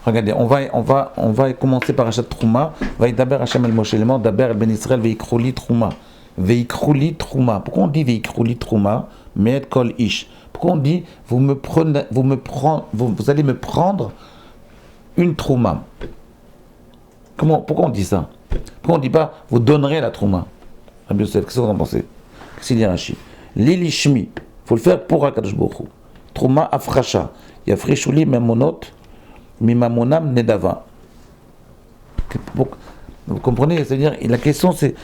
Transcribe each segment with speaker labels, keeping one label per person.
Speaker 1: Regardez, on va commencer par Achat Trouma. Vaïdaber Hachem el Moshe Lemor, Daber el Ben Israël, Veikrouli Trouma. Veikrouli Trouma. Pourquoi on dit Veikrouli Trouma? Me'et Kol Ish. Pourquoi on dit vous allez me prendre une Trouma? Pourquoi on dit ça? Pourquoi on ne dit pas vous donnerez la Trouma? Rabbi Yosef, qu'est-ce que vous en pensez? Qu'est-ce qu'il dit Rashi? Lilishmi, il faut le faire pour Akadosh Baruch Hu. Trouma Afrasha. Yafrishuli Memonot. Mimamonam Nedava. Vous comprenez? C'est-à-dire, la question c'est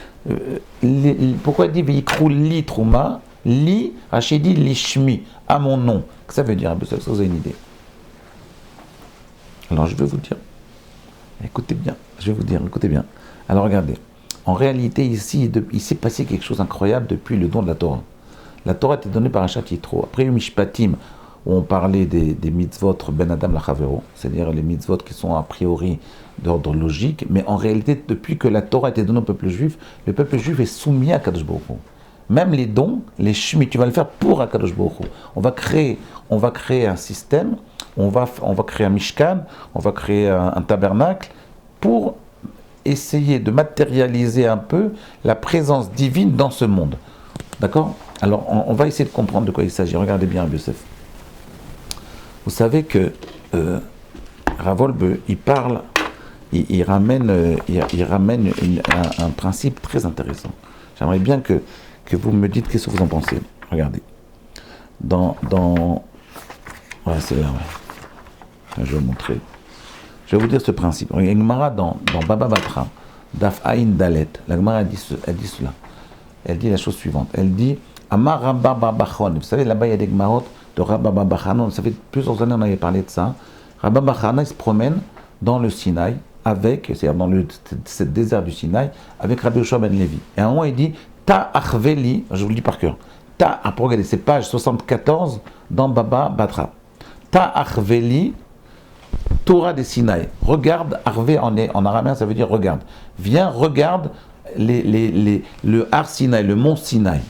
Speaker 1: pourquoi il dit Veikru li Trouma? Li, Rachid dit Lishmi, à mon nom. Qu'est-ce que ça veut dire? Est-ce que vous avez une idée? Alors je vais vous dire. Écoutez bien. Écoutez bien. Alors regardez. En réalité, ici, il s'est passé quelque chose d'incroyable depuis le don de la Torah. La Torah était donnée par Achat Yitro. Après Mishpatim, où on parlait des mitzvot Ben Adam Lachavero, c'est-à-dire les mitzvot qui sont a priori d'ordre logique, mais en réalité, depuis que la Torah a été donnée au peuple juif, le peuple juif est soumis à Kadosh Baruch Hu. Même les dons, les shmi, tu vas le faire pour Akadosh Baruch Hu. On va créer un système, on va créer un mishkan, on va créer un tabernacle pour essayer de matérialiser un peu la présence divine dans ce monde. D'accord? Alors, on va essayer de comprendre de quoi il s'agit. Regardez bien, Rabbi Yosef. Vous savez que Rav Wolbe, il ramène un principe très intéressant. J'aimerais bien que vous me dites qu'est-ce que vous en pensez. Regardez. Ouais, c'est là, ouais. Je vais vous montrer. Je vais vous dire ce principe. Il y a une Gemara dans Baba Batra, Daf Aïn Dalet. La Gemara dit cela. Elle dit la chose suivante. Elle dit Amar Rabba Bachon. Vous savez, là-bas, il y a des Gemarot de Rabba Bachanon. Ça fait plusieurs années qu'on avait parlé de ça. Rabba Bachanon, il se promène dans le Sinaï, c'est-à-dire dans le désert du Sinaï, avec Rabbi Yoshua ben Levi. Et à un moment, il dit Ta Achveli, je vous le dis par cœur. Regardez, c'est page 74 dans Baba Batra. Ta Achveli, Torah des Sinaï. Regarde, Arvé en araméen, ça veut dire regarde. Viens, regarde le Har Sinaï, le mont Sinaï.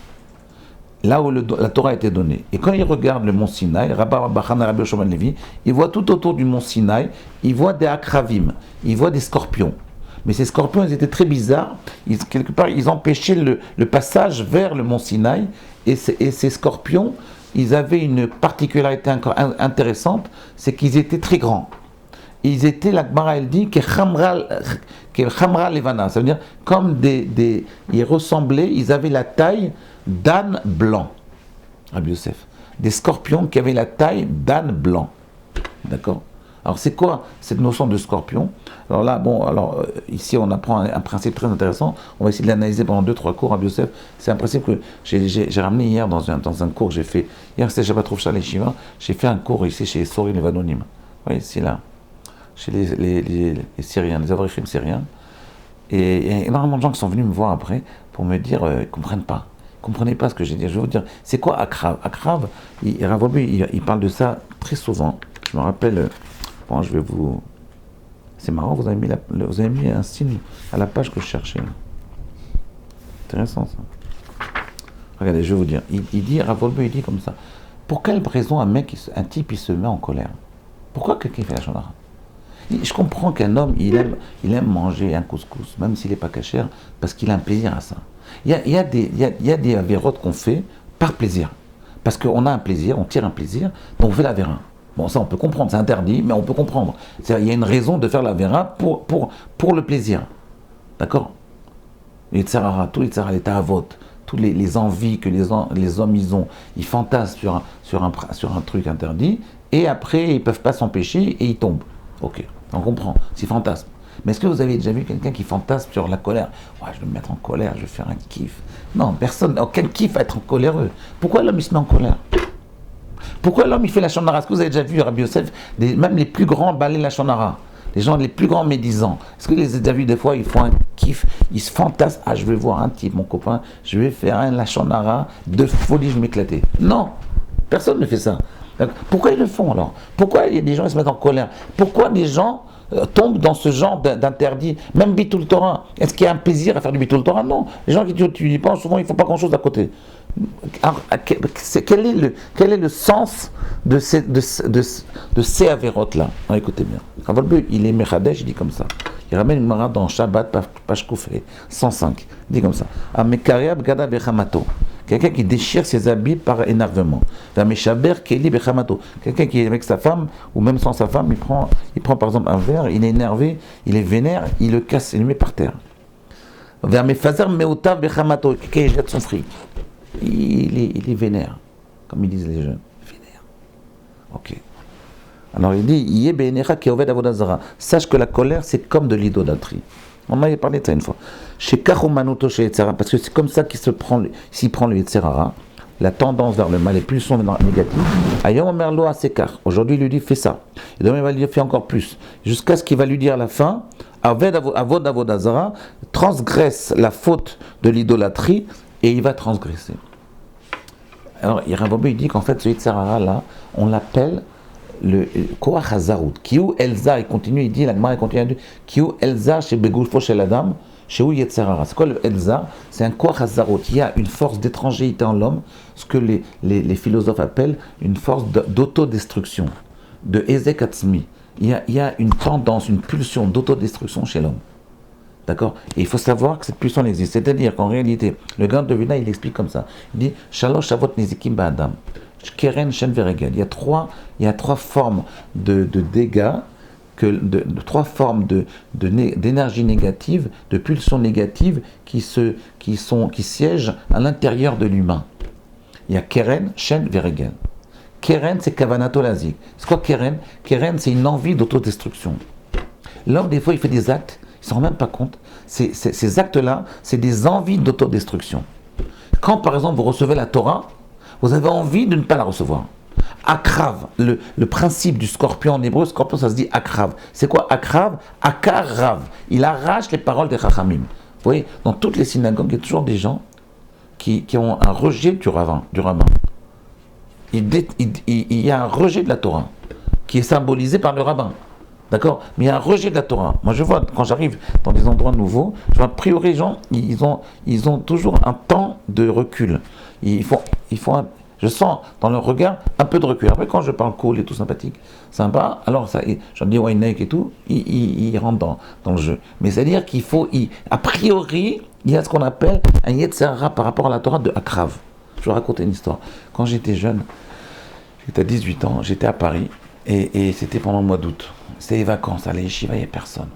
Speaker 1: Là où la Torah a été donnée. Et quand il regarde le mont Sinaï, Rabba Bachana Rabbi Yoshua ben Levi, il voit tout autour du mont Sinaï, il voit des akravim, il voit des scorpions. Mais ces scorpions, ils étaient très bizarres. Quelque part, ils empêchaient le passage vers le mont Sinaï. Et ces scorpions, ils avaient une particularité encore intéressante, c'est qu'ils étaient très grands. Ils étaient, la Gemara elle dit, que Khamra Levana, ça veut dire comme ils ressemblaient, ils avaient la taille d'âne blanc. Rabbi Yosef. Des scorpions qui avaient la taille d'âne blanc. D'accord? Alors c'est quoi cette notion de scorpion? Alors là, ici on apprend un principe très intéressant. On va essayer de l'analyser pendant 2-3 cours. Rabbi Yosef, c'est un principe que j'ai ramené hier dans un cours que j'ai fait. Hier c'était Shabbat Rosh Hashanah Shiva. J'ai fait un cours ici chez Sori Levanonim. Vous voyez, ici là. Chez les Syriens, les Avrichim syriens. Et il y a énormément de gens qui sont venus me voir après pour me dire ils ne comprennent pas. Ils ne comprenaient pas ce que j'ai dit. Je vais vous dire, c'est quoi Akrav? Akrav, il parle de ça très souvent. Je me rappelle, je vais vous... C'est marrant, vous avez mis un signe à la page que je cherchais. Intéressant ça. Regardez, je vais vous dire. Il dit, Rav Wolbe, il dit comme ça. Pour quelle raison un type, il se met en colère? Pourquoi quelqu'un fait la shonara? Je comprends qu'un homme, il aime manger un couscous, même s'il n'est pas cachère, parce qu'il a un plaisir à ça. Il y a des avérotes qu'on fait par plaisir. Parce qu'on a un plaisir, on tire un plaisir, donc on fait l'avérin. Bon, ça on peut comprendre, c'est interdit, mais on peut comprendre. Il y a une raison de faire l'avérin pour le plaisir. D'accord? Les tsarara, tous les tsarara, les ta'avot, toutes les envies que les hommes ils fantasment sur un truc interdit, et après ils ne peuvent pas s'empêcher et ils tombent. Ok, on comprend, c'est fantasme. Mais est-ce que vous avez déjà vu quelqu'un qui fantasme sur la colère? Ouais, je vais me mettre en colère, je vais faire un kiff. Non, personne, aucun kiff à être en coléreux. Pourquoi l'homme il se met en colère? Pourquoi l'homme il fait la shonara? Est-ce que vous avez déjà vu Rabbi Yosef, même les plus grands balaient la shonara? Les gens les plus grands médisants. Est-ce que vous les avez déjà vu des fois, ils font un kiff, ils se fantasment. Ah, je vais voir un type, mon copain, je vais faire la shonara de folie, je vais m'éclater. Non, personne ne fait ça. Pourquoi ils le font alors? Pourquoi il y a des gens qui se mettent en colère? Pourquoi des gens tombent dans ce genre d'interdit? Même Bitul Torah. Est-ce qu'il y a un plaisir à faire du Bitul Torah? Non. Les gens qui tu pensent souvent, il ne faut pas grand-chose à côté. Alors, quel est le sens de ces avérotes-là? Écoutez bien. Ravolbe, il est Mechadesh, il dit comme ça. Il ramène une mara dans Shabbat, page Koufé, 105. Il dit comme ça. Amekaria bgada bechamato. Quelqu'un qui déchire ses habits par énervement. Vameshaber keli bechamato. Quelqu'un qui est avec sa femme, ou même sans sa femme, il prend par exemple un verre, il est énervé, il est vénère, il le casse, il le met par terre. Vamefazer meotav bechamato. Quelqu'un jette son fric. Il est vénère, comme ils disent les jeunes. Vénère. Ok. Alors il dit, sache que la colère c'est comme de l'idolâtrie. On m'avait parlé de ça une fois. Chez Kachumanuto chez Yetzera, parce que c'est comme ça s'y prend le Yetzerara, la tendance vers le mal, les pulsions négatives. Ayom Omerlo à Sekar. Aujourd'hui il lui dit fais ça. Et demain il va lui dire fais encore plus. Jusqu'à ce qu'il va lui dire à la fin, Avod Avodazara, transgresse la faute de l'idolâtrie et il va transgresser. Alors Rav il dit qu'en fait ce Yetzerara là, on l'appelle le Koach Hazarut, Kiou Elza, il continue, il dit, la Gemara continue à dire, Kiou Elza chez Begulfo chez l'Adam, chez où Yetzerara. C'est quoi le Elza? C'est un Koach Hazarut. Il y a une force d'étrangérité en l'homme, ce que les philosophes appellent une force d'autodestruction, de Ezek Atzmi. Il y a une tendance, une pulsion d'autodestruction chez l'homme. D'accord? Et il faut savoir que cette pulsion existe. C'est-à-dire qu'en réalité, le grand de Vilna, il explique comme ça. Il dit, Shalosh Shavot Nezikim Ba'adam. Keren Shen Veregel. Il y a trois formes de dégâts, trois formes d'énergie négative, de pulsions négatives qui siègent à l'intérieur de l'humain. Il y a Keren Shen Veregel. Keren, c'est Kavanato Lazik. C'est quoi Keren? Keren, c'est une envie d'autodestruction. L'homme, des fois, il fait des actes, il ne s'en rend même pas compte. Ces actes-là, c'est des envies d'autodestruction. Quand, par exemple, vous recevez la Torah, vous avez envie de ne pas la recevoir. Akrav, le principe du scorpion en hébreu, scorpion ça se dit akrav. C'est quoi akrav? Akarav. Il arrache les paroles des chachamim. Vous voyez, dans toutes les synagogues, il y a toujours des gens qui ont un rejet du rabbin. Il y a un rejet de la Torah qui est symbolisé par le rabbin. D'accord? Mais il y a un rejet de la Torah. Moi, je vois, quand j'arrive dans des endroits nouveaux, je vois, a priori, les gens, ils ont toujours un temps de recul. Je sens dans leur regard un peu de recul. Après, quand je parle cool et tout sympathique, sympa, alors ça, j'en dis Wayneck et tout, ils rentrent dans le jeu. Mais c'est-à-dire qu'il faut, a priori, il y a ce qu'on appelle un Yetzerara par rapport à la Torah de Akrav. Je vais raconter une histoire. Quand j'étais jeune, j'étais à 18 ans, j'étais à Paris, et c'était pendant le mois d'août. C'était les vacances, à l'Yeshiva, il n'y avait personne.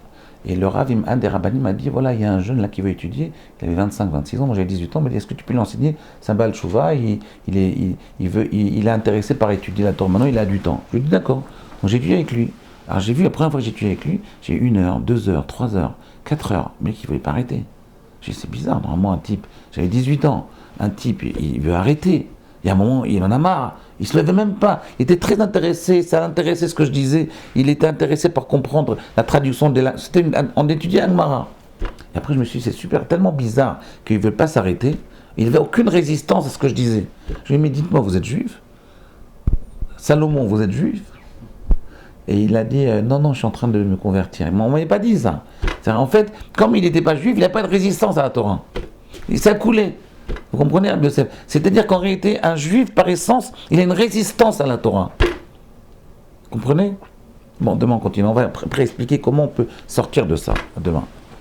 Speaker 1: Et le Rav, un des rabbinim m'a dit, voilà, il y a un jeune là qui veut étudier, il avait 25-26 ans, moi j'avais 18 ans, il m'a dit, est-ce que tu peux l'enseigner? C'est un Baal Tshuva, il est intéressé par étudier la Torah, maintenant il a du temps. Je lui ai dit, d'accord. Donc j'ai étudié avec lui. Alors j'ai vu, la première fois que j'ai étudié avec lui, j'ai 1 heure, 2 heures, 3 heures, 4 heures, mais qui ne voulait pas arrêter. J'ai dit, c'est bizarre, normalement un type, j'avais 18 ans, un type, il veut arrêter. Il y a un moment, il en a marre. Il ne se levait même pas. Il était très intéressé. Ça l'intéressait ce que je disais. Il était intéressé par comprendre la traduction de la... On étudiait Agmara. Et après, je me suis dit, c'est super, tellement bizarre qu'il ne veut pas s'arrêter. Il n'avait aucune résistance à ce que je disais. Je lui ai dit, mais dites-moi, vous êtes juif? Salomon, vous êtes juif? Et il a dit, non, je suis en train de me convertir. On ne m'avait pas dit ça. En fait, comme il n'était pas juif, il n'a pas de résistance à la Torah. Il s'est coulé. Vous comprenez, Rabbi Yosef? C'est-à-dire qu'en réalité, un juif, par essence, il a une résistance à la Torah. Vous comprenez? Bon, demain on continue. On va après expliquer comment on peut sortir de ça. Demain.